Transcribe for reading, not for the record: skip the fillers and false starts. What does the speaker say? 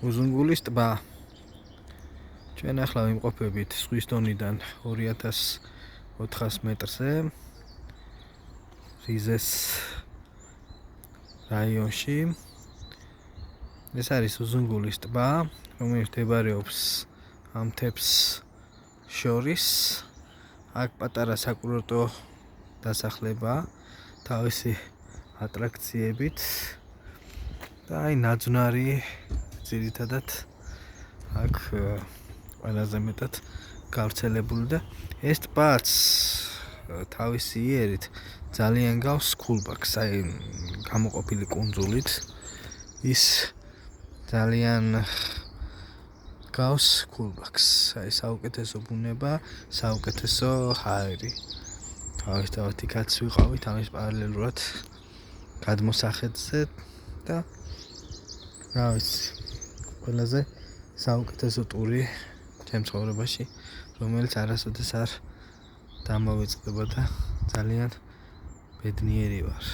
უზუნგულის ტბა. ჩვენ ახლა ვიმყოფებით ზღვის დონიდან 2400 მეტრზე. რიზეს რაიონში. ეს არის უზუნგულის ტბა, რომელიც მდებარეობს ამ მთებს შორის. აქ პატარა საკურორტო დასახლება თავისი ატრაქციებით და აი ნაძვნარი ძირითადად აქ ყველაზე მეტად გავრცელებული და ეს ტბაც თავისი იერით ძალიან გავს ქულბაქს, აი გამოყოფილი კუნძულით ის ძალიან გავს ქულბაქს, აი საუკეთესო ბუნება, საუკეთესო ჰაერი. თავისთავად იქაც ვიყავით ამის პარალელურად გადმოსახედზე და რა ვიცი, ყველაზე საუკეთესო ტური ჩემ ცხოვრებაში, რომელიც არასოდეს არ დამოვიწყდება და ძალიან ბედნიერი ვარ.